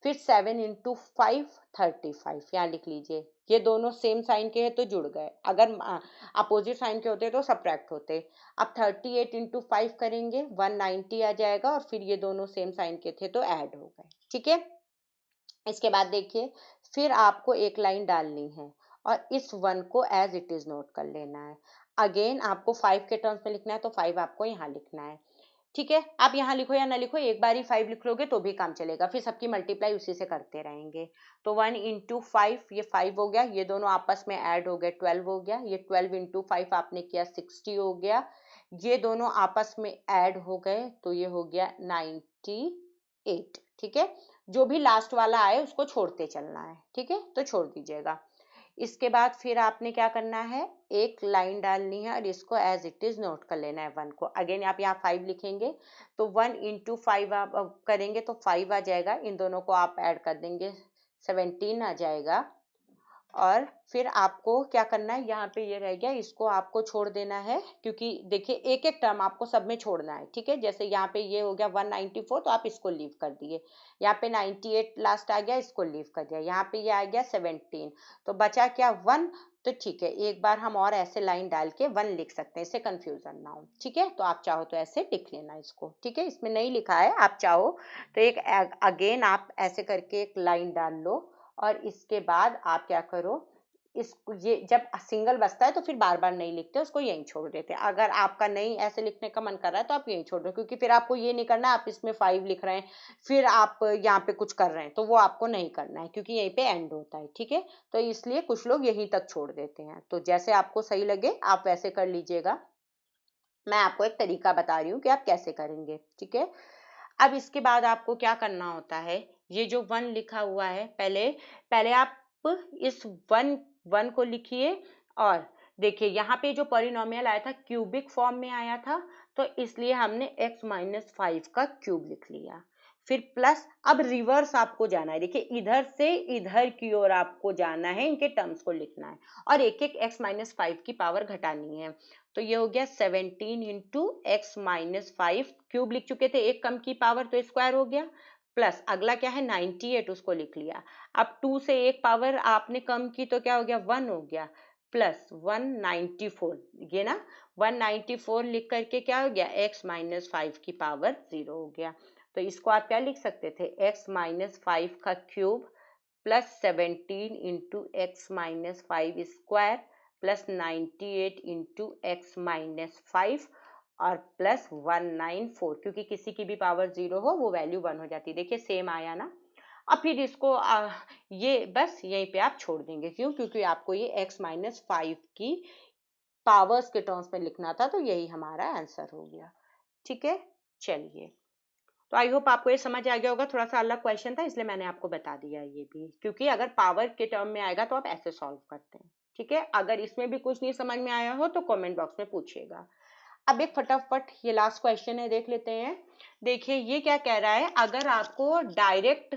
फिर 7 इंटू 5 35, यहाँ लिख लीजिए, ये दोनों सेम साइन के हैं तो जुड़ गए, अगर अपोजिट साइन के होते तो सब्ट्रैक्ट होते। अब 38 इंटू 5 करेंगे 190 आ जाएगा, और फिर ये दोनों सेम साइन के थे तो ऐड हो गए, ठीक है। इसके बाद देखिए, फिर आपको एक लाइन डालनी है और इस 1 को एज इट इज नोट कर लेना है। अगेन आपको 5 के टर्म्स में लिखना है तो 5 आपको यहाँ लिखना है, ठीक है। आप यहाँ लिखो या ना लिखो, एक बार ही 5 लिख लोगे तो भी काम चलेगा, फिर सबकी मल्टीप्लाई उसी से करते रहेंगे। तो 1 इंटू 5, ये 5 हो गया, ये दोनों आपस में ऐड हो गए 12 हो गया, ये 12 इंटू 5 आपने किया 60 हो गया, ये दोनों आपस में ऐड हो गए तो ये हो गया 98, ठीक है। जो भी लास्ट वाला आए उसको छोड़ते चलना है, ठीक है, तो छोड़ दीजिएगा। इसके बाद फिर आपने क्या करना है, एक लाइन डालनी है और इसको एज इट इज नोट कर लेना है 1 को। अगेन आप यहाँ 5 लिखेंगे तो 1 इंटू 5 आप करेंगे तो 5 आ जाएगा, इन दोनों को आप ऐड कर देंगे 17 आ जाएगा। और फिर आपको क्या करना है, यहाँ पे ये रह गया, इसको आपको छोड़ देना है, क्योंकि देखिए एक एक टर्म आपको सब में छोड़ना है, ठीक है। जैसे यहाँ पे ये हो गया 194 तो आप इसको लीव कर दिए, यहाँ पे 98 लास्ट आ गया, इसको लीव कर दिया, यहाँ पे ये आ गया 17, तो बचा क्या 1। तो ठीक है, एक बार हम और ऐसे लाइन डाल के 1 लिख सकते हैं, इससे कंफ्यूजन ना हो, ठीक है। तो आप चाहो तो ऐसे लिख लेना इसको, ठीक है, इसमें नहीं लिखा है, आप चाहो तो एक अगेन आप ऐसे करके एक लाइन डाल लो, और इसके बाद आप क्या करो, इस ये जब सिंगल बचता है तो फिर बार बार नहीं लिखते, उसको यहीं छोड़ देते। अगर आपका नहीं ऐसे लिखने का मन कर रहा है तो आप यहीं छोड़ दो, क्योंकि फिर आपको ये नहीं करना आप इसमें 5 लिख रहे हैं फिर आप यहाँ पे कुछ कर रहे हैं, तो वो आपको नहीं करना है, क्योंकि यहीं पे एंड होता है, ठीक है। तो इसलिए कुछ लोग यहीं तक छोड़ देते हैं, तो जैसे आपको सही लगे आप वैसे कर लीजिएगा। मैं आपको एक तरीका बता रही हूँ कि आप कैसे करेंगे, ठीक है। अब इसके बाद आपको क्या करना होता है, ये जो 1 लिखा हुआ है, पहले पहले आप इस 1 को लिखिए, और देखिए यहाँ पे जो पॉलिनोमियल आया था क्यूबिक फॉर्म में आया था, तो इसलिए हमने x माइनस 5 का क्यूब लिख लिया। फिर प्लस, अब रिवर्स आपको जाना है, देखिए इधर से इधर की ओर आपको जाना है, इनके टर्म्स को लिखना है और एक एक x माइनस 5 की पावर घटानी है। तो ये हो गया 17 इंटू एक्स माइनस 5, क्यूब लिख चुके थे, एक कम की पावर तो स्क्वायर हो गया, प्लस अगला क्या है 98, उसको लिख लिया। अब 2 से एक पावर आपने कम की तो क्या हो गया 1 हो गया, प्लस 194, ये ना 194 लिख करके क्या हो गया x माइनस 5 की पावर 0 हो गया। तो इसको आप क्या लिख सकते थे, x माइनस 5 का cube plus 17 into x minus 5 square plus 98 into x minus 5 और प्लस 194, क्योंकि किसी की भी पावर 0 हो वो वैल्यू 1 हो जाती है। देखिए सेम आया ना। अब फिर इसको ये बस यहीं पे आप छोड़ देंगे, क्यों, क्योंकि आपको ये x माइनस 5 की पावर्स के टर्म्स में लिखना था, तो यही हमारा आंसर हो गया, ठीक है। चलिए, तो आई होप आपको ये समझ आ गया होगा, थोड़ा सा अलग क्वेश्चन था इसलिए मैंने आपको बता दिया ये भी, क्योंकि अगर पावर के टर्म में आएगा तो आप ऐसे सॉल्व करते हैं, ठीक है। अगर इसमें भी कुछ नहीं समझ में आया हो तो कमेंट बॉक्स में पूछिएगा। अब एक फटाफट ये लास्ट क्वेश्चन है, देख लेते हैं। देखिए ये क्या कह रहा है, अगर आपको डायरेक्ट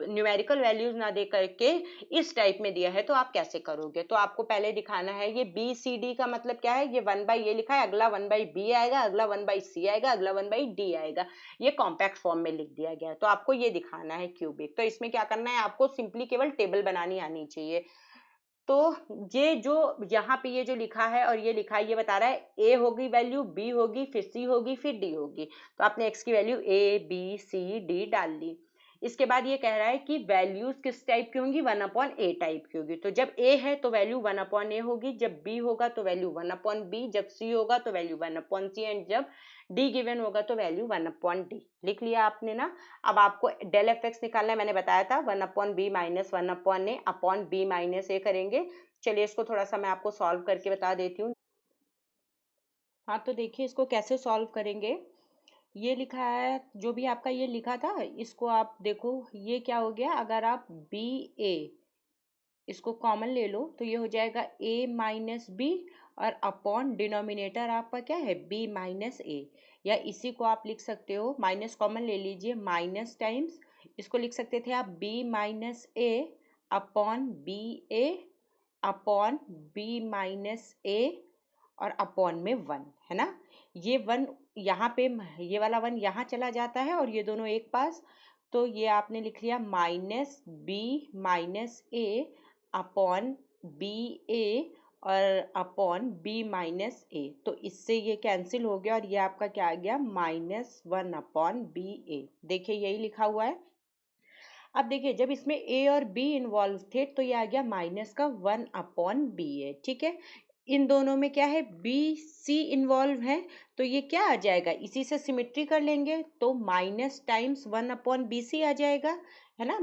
न्यूमेरिकल वैल्यूज ना दे करके इस टाइप में दिया है तो आप कैसे करोगे। तो आपको पहले दिखाना है ये बी सी डी का मतलब क्या है, ये 1 बाई ये लिखा है, अगला 1 बाई बी आएगा, अगला 1 बाई सी आएगा, अगला 1 बाई डी आएगा, ये कॉम्पैक्ट फॉर्म में लिख दिया गया है। तो आपको ये दिखाना है क्यूबिक, तो इसमें क्या करना है, आपको सिंपली केवल टेबल बनानी आनी चाहिए। तो ये जो यहाँ पे ये जो लिखा है और ये लिखा है, ये बता रहा है ए होगी वैल्यू, बी होगी, फिर सी होगी, फिर डी होगी। तो आपने एक्स की value A B C D डाल ली। इसके बाद ये कह रहा है कि वैल्यूज किस टाइप की होंगी, 1/a टाइप की होगी। तो जब a है तो वैल्यू 1/a होगी, जब b होगा तो वैल्यू 1/b, जब c होगा तो वैल्यू 1/c, एंड जब d गिवन होगा तो वैल्यू 1/d। लिख लिया आपने ना। अब आपको डेल एफ एक्स निकालना है, मैंने बताया था 1/b minus 1/a upon b minus a करेंगे। चलिए इसको थोड़ा सा मैं आपको सॉल्व करके बता देती हूँ। हाँ तो देखिए इसको कैसे सॉल्व करेंगे। ये लिखा है, जो भी आपका ये लिखा था इसको आप देखो, ये क्या हो गया, अगर आप बी ए इसको कॉमन ले लो तो ये हो जाएगा a माइनस बी, और अपॉन डिनोमिनेटर आपका क्या है b माइनस ए, या इसी को आप लिख सकते हो, माइनस कॉमन ले लीजिए, माइनस टाइम्स इसको लिख सकते थे आप b minus A upon B A upon B minus ए, और अपॉन में 1 है ना। ये 1 यहाँ पे, ये वाला 1 यहाँ चला जाता है और ये दोनों एक पास, तो ये आपने लिख लिया minus B minus A upon B ए और अपॉन बी माइनस ए। तो इससे ये कैंसिल हो गया और ये आपका क्या आ गया, -1/b a। देखिए यही लिखा हुआ है। अब देखिए जब इसमें a और b इन्वॉल्व थे तो ये आ गया माइनस का 1/ba। ठीक है, इन दोनों में क्या है, b c इन्वॉल्व है, तो ये क्या आ जाएगा, इसी से सिमिट्री कर लेंगे तो माइनस टाइम्स 1/bc आ जाएगा, है ना।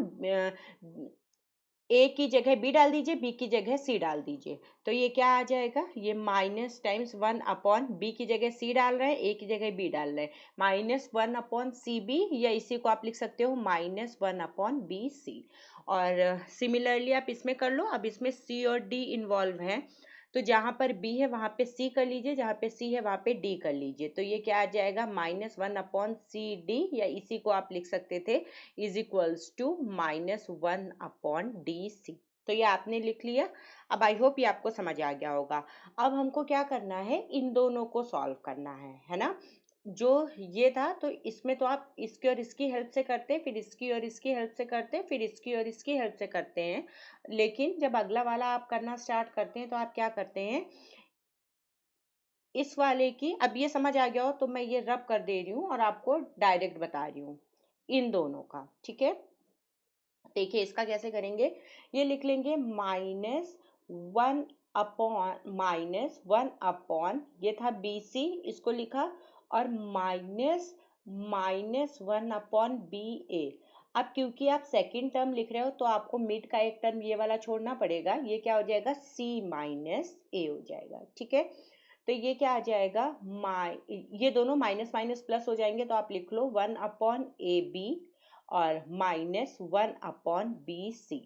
ए की जगह बी डाल दीजिए, बी की जगह सी डाल दीजिए, तो ये क्या आ जाएगा, ये माइनस टाइम्स 1/बी की जगह सी डाल रहे हैं, ए की जगह बी डाल रहे हैं, -1/cb, या इसी को आप लिख सकते हो -1/bc। और सिमिलरली आप इसमें कर लो। अब इसमें सी और डी इन्वॉल्व हैं, तो जहाँ पर बी है वहाँ पे सी कर लीजिए, जहाँ पे सी है वहाँ पे डी कर लीजिए, तो ये क्या आ जाएगा, -1/cd, या इसी को आप लिख सकते थे इज इक्वल्स टू -1/dc। तो ये आपने लिख लिया। अब आई होप ये आपको समझ आ गया होगा। अब हमको क्या करना है, इन दोनों को सॉल्व करना है ना। जो ये था तो इसमें तो आप इसकी और इसकी हेल्प से करते हैं, फिर इसकी और इसकी हेल्प से करते हैं, फिर इसकी और इसकी हेल्प से करते हैं। लेकिन जब अगला वाला आप करना स्टार्ट करते हैं तो आप क्या करते हैं, इस वाले की, अब ये समझ आ गया हो तो मैं ये रब कर दे रही हूँ और आपको डायरेक्ट बता रही हूँ इन दोनों का। ठीक है, देखिए इसका कैसे करेंगे, ये लिख लेंगे -1/, ये था बी सी, इसको लिखा, और -1/bA। अब क्योंकि आप सेकंड टर्म लिख रहे हो तो आपको मिड का एक टर्म ये वाला छोड़ना पड़ेगा, ये क्या हो जाएगा, C माइनस ए हो जाएगा। ठीक है, तो ये क्या आ जाएगा, ये दोनों माइनस माइनस प्लस हो जाएंगे, तो आप लिख लो 1/AB और -1/BC।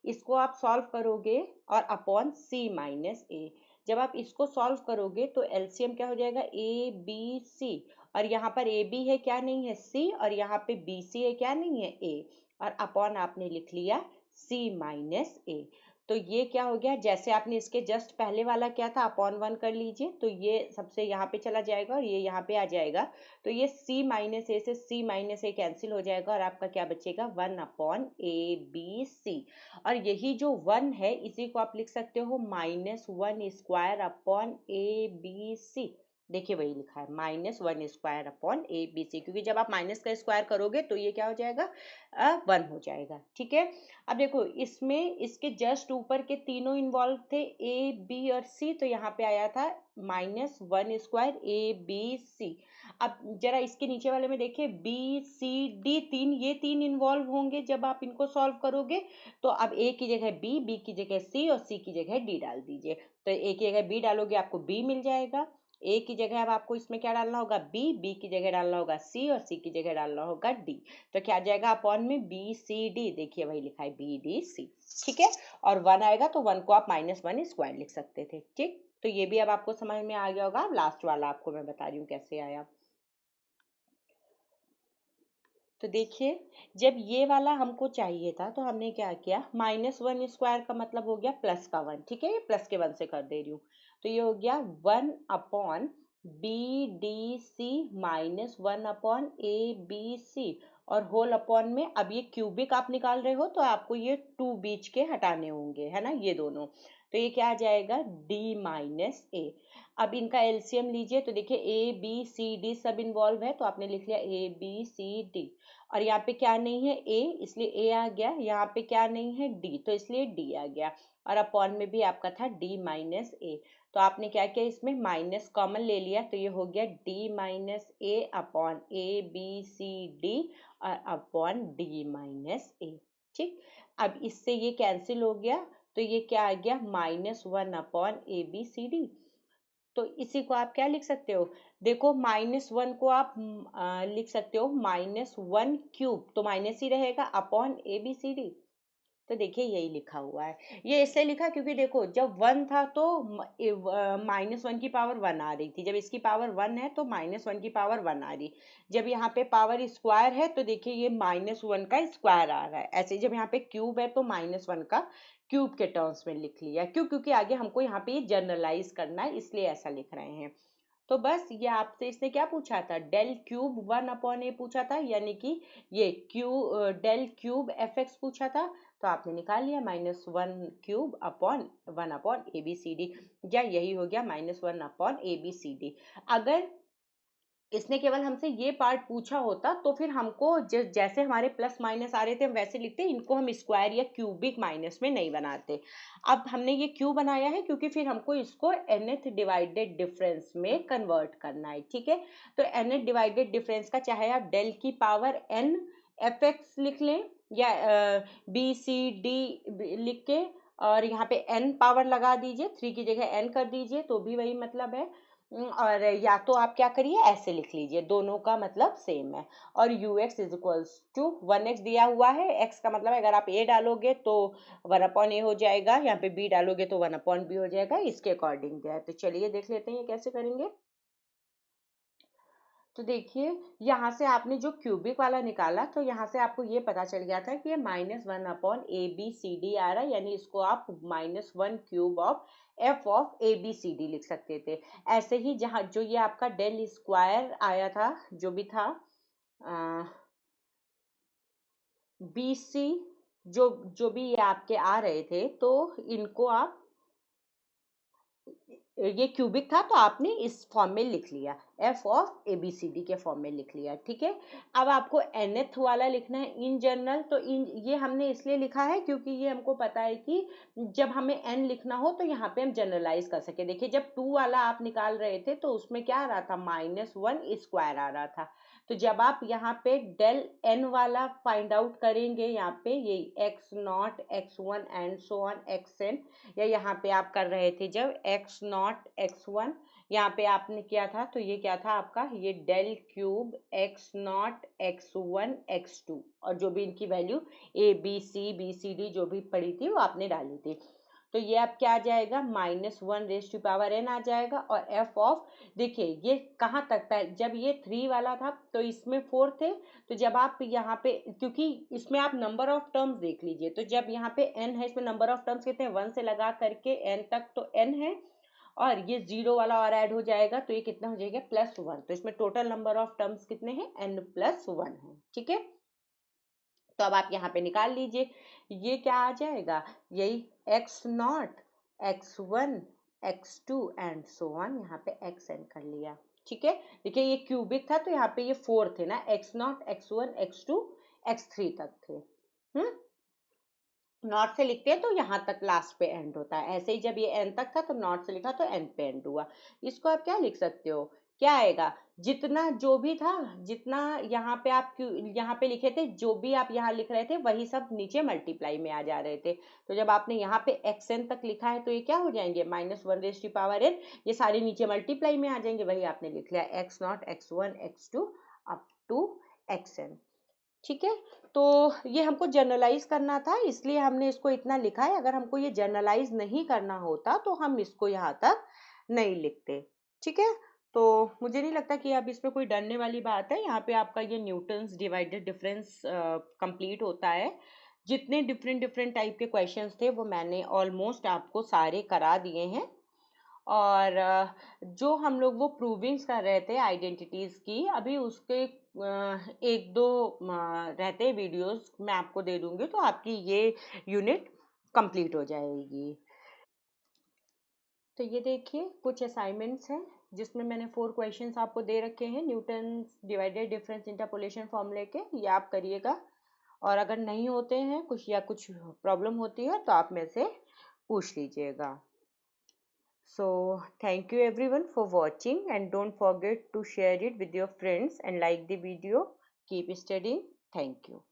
इसको आप सॉल्व करोगे और अपॉन C माइनस ए। जब आप इसको सॉल्व करोगे तो एलसीएम क्या हो जाएगा, ABC, और यहाँ पर AB है क्या नहीं है, C, और यहाँ पे BC है क्या नहीं है, A, और अपॉन आपने लिख लिया C माइनस ए। तो ये क्या हो गया, जैसे आपने इसके जस्ट पहले वाला क्या था, अपॉन 1 कर लीजिए, तो ये सबसे यहाँ पे चला जाएगा और ये यहाँ पे आ जाएगा, तो ये C माइनस ए से C माइनस ए कैंसिल हो जाएगा और आपका क्या बचेगा, 1/ABC। और यही जो 1 है इसी को आप लिख सकते हो -1² देखिए वही लिखा है -1² क्योंकि जब आप माइनस का स्क्वायर करोगे तो ये क्या हो जाएगा, 1 हो जाएगा। ठीक है, अब देखो इसमें इसके जस्ट ऊपर के तीनों इन्वॉल्व थे, ए बी और सी, तो यहाँ पे आया था -1² अब जरा इसके नीचे वाले में देखिए बी सी डी, ये तीन इन्वॉल्व होंगे जब आप इनको सॉल्व करोगे, तो अब ए की जगह बी की जगह सी और सी की जगह डी डाल दीजिए, तो ए की जगह बी डालोगे आपको बी मिल जाएगा, ए की जगह अब आपको इसमें क्या डालना होगा, बी की जगह डालना होगा सी, और सी की जगह डालना होगा डी, तो क्या आ जाएगा अपॉन में BCD, देखिए वही लिखा है BDC। ठीक है, और 1 आएगा तो 1 को आप -1² लिख सकते थे। ठीक, तो ये भी अब आपको समझ में आ गया होगा। लास्ट वाला आपको मैं बता रही हूँ कैसे आया। तो देखिए जब ये वाला हमको चाहिए था तो हमने क्या किया, -1² का मतलब हो गया प्लस का 1। ठीक है, ये प्लस के 1 से कर दे रही हूँ, तो ये हो गया 1/BDC -1/ABC, और होल अपॉन में, अब ये क्यूबिक आप निकाल रहे हो तो आपको ये 2 बीच के हटाने होंगे, है ना, ये दोनों, तो ये क्या आ जाएगा, d माइनस ए। अब इनका एलसीएम लीजिए तो देखिए ए बी सी डी सब इन्वॉल्व है, तो आपने लिख लिया ए बी सी डी। और यहाँ पे क्या नहीं है, ए, इसलिए ए आ गया। यहाँ पे क्या नहीं है, डी, तो इसलिए डी आ गया। और अपॉन में भी आपका था डी माइनस ए, तो आपने क्या किया, इसमें माइनस कॉमन ले लिया, तो ये हो गया D minus A upon A B C D और अपॉन डी माइनस ए। ठीक, अब इससे ये कैंसिल हो गया, तो ये क्या आ गया, -1 upon A B C D. तो इसी को आप क्या लिख सकते हो, देखो -1 को आप लिख सकते हो -1 क्यूब, तो माइनस ही रहेगा upon A B C D. तो देखिए यही लिखा हुआ है। ये इसलिए लिखा क्योंकि देखो जब 1 था तो -1 की पावर 1 आ रही थी, जब इसकी पावर 1 है तो -1 की पावर 1 आ रही। जब यहाँ पे पावर स्क्वायर है तो देखिए ये -1 का स्क्वायर आ रहा है। ऐसे जब यहाँ पे क्यूब है तो -1 का क्यूब के टर्म्स में लिख लिया। क्यों, क्योंकि आगे हमको यहाँ पे ये जनरलाइज करना है, इसलिए ऐसा लिख रहे हैं। तो बस ये आपसे इसने क्या पूछा था, डेल क्यूब 1 अपॉन ए पूछा था, यानी कि ये डेल क्यूब एफ एक्स पूछा था। तो आपने निकाल लिया -1 cube upon 1 upon A B C D, या यही हो गया -1 upon A B C D. अगर इसने केवल हमसे ये पार्ट पूछा होता तो फिर हमको जैसे हमारे प्लस माइनस आ रहे थे हम वैसे लिखते, इनको हम स्क्वायर या क्यूबिक माइनस में नहीं बनाते। अब हमने ये क्यों बनाया है, क्योंकि फिर हमको इसको nth डिवाइडेड डिफरेंस में कन्वर्ट करना है। ठीक है, तो nth डिवाइडेड डिफरेंस का चाहे आप डेल की पावर n एफ एक्स लिख लें, या बी सी डी लिख के और यहाँ पे n पावर लगा दीजिए, 3 की जगह n कर दीजिए, तो भी वही मतलब है। और या तो आप क्या करिए, ऐसे लिख लीजिए, दोनों का मतलब सेम है। और u x is equals to 1x दिया हुआ है, x का मतलब अगर आप a डालोगे तो 1 अपॉन ए हो जाएगा, यहाँ पे b डालोगे तो 1 अपॉन बी हो जाएगा, इसके अकॉर्डिंग दिया है। तो चलिए देख लेते हैं ये कैसे करेंगे। तो देखिए यहाँ से आपने जो क्यूबिक वाला निकाला, तो यहाँ से आपको ये पता चल गया था कि ये -1 upon A B C D आ रहा है, यानी इसको आप -1 cube of F of A B C D लिख सकते थे। ऐसे ही जहाँ जो ये आपका डेल स्क्वायर आया था, जो भी था बी सी, जो जो भी ये आपके आ रहे थे, तो इनको आप, ये क्यूबिक था तो आपने इस फॉर्म में लिख लिया, f of A B C D के फॉर्म में लिख लिया। ठीक है, अब आपको nth वाला लिखना है इन जनरल, तो इन ये हमने इसलिए लिखा है क्योंकि ये हमको पता है कि जब हमें n लिखना हो तो यहाँ पे हम जनरलाइज कर सके। देखिए जब 2 वाला आप निकाल रहे थे तो उसमें क्या आ रहा था, -1 स्क्वायर आ रहा था। तो जब आप यहाँ पे डेल n वाला फाइंड आउट करेंगे, यहाँ पे ये x0 x1 and so on xn, या यहाँ पे आप कर रहे थे जब x0 x1, यहाँ पे आपने किया था तो ये क्या था आपका, ये del cube x0 x1 x2, और जो भी इनकी value a b c d जो भी पड़ी थी वो आपने डाली थी। तो ये अब क्या आ जाएगा, -1 आ जाएगा। और एफ ऑफ, देखिए ये कहाँ तक था, जब ये 3 वाला था तो इसमें 4 थे, तो जब आप यहाँ पे, क्योंकि इसमें आप नंबर ऑफ टर्म्स देख लीजिए, तो जब यहाँ पे n है, इसमें नंबर ऑफ टर्म्स कितने हैं, 1 से लगा करके n तक तो n है, और ये 0 वाला और ऐड हो जाएगा तो ये कितना हो जाएगा, +1। तो इसमें टोटल नंबर ऑफ टर्म्स कितने हैं, n+1 है। ठीक है, तो अब आप यहाँ पे निकाल लीजिए, ये क्या आ जाएगा, यही x0 x1 x2 and so on, यहाँ पे xn कर लिया। ठीक है, देखिए ये क्यूबिक था तो यहाँ पे ये 4 थे ना, x0 x1 x2 x3 तक थे। नॉट से लिखते हैं तो यहाँ तक लास्ट पे एंड होता है, ऐसे ही जब ये एन तक था तो नॉट से लिखा तो एन पे एंड हुआ। इसको आप क्या लिख सकते हो, क्या आएगा, जितना जो भी था, जितना यहाँ पे आप यहाँ पे लिखे थे, जो भी आप यहाँ लिख रहे थे वही सब नीचे मल्टीप्लाई में आ जा रहे थे। तो जब आपने यहाँ पे xn तक लिखा है तो ये क्या हो जाएंगे, -1n, ये सारे नीचे मल्टीप्लाई में आ जाएंगे, वही आपने लिख लिया x0 x1 x2 up to xn। ठीक है, तो ये हमको जनरलाइज करना था, इसलिए हमने इसको इतना लिखा है। अगर हमको ये जनरलाइज नहीं करना होता तो हम इसको यहाँ तक नहीं लिखते। ठीक है, तो मुझे नहीं लगता कि अब इसमें कोई डरने वाली बात है। यहाँ पे आपका ये न्यूटन्स डिवाइडेड डिफरेंस कंप्लीट होता है। जितने डिफरेंट डिफरेंट टाइप के क्वेश्चंस थे वो मैंने ऑलमोस्ट आपको सारे करा दिए हैं। और जो हम लोग वो प्रूविंग्स कर रहे थे आइडेंटिटीज की, अभी उसके एक दो रहते वीडियोस मैं आपको दे दूंगी, तो आपकी ये यूनिट कंप्लीट हो जाएगी। तो ये देखिए कुछ असाइनमेंट्स हैं जिसमें मैंने 4 क्वेश्चंस आपको दे रखे हैं न्यूटन डिवाइडेड डिफरेंस इंटरपोलेशन फॉर्मूले के, ये आप करिएगा। और अगर नहीं होते हैं कुछ या कुछ प्रॉब्लम होती है तो आप मेरे से पूछ लीजिएगा। So thank you everyone for watching, and don't forget to share it with your friends and like the video. Keep studying. Thank you.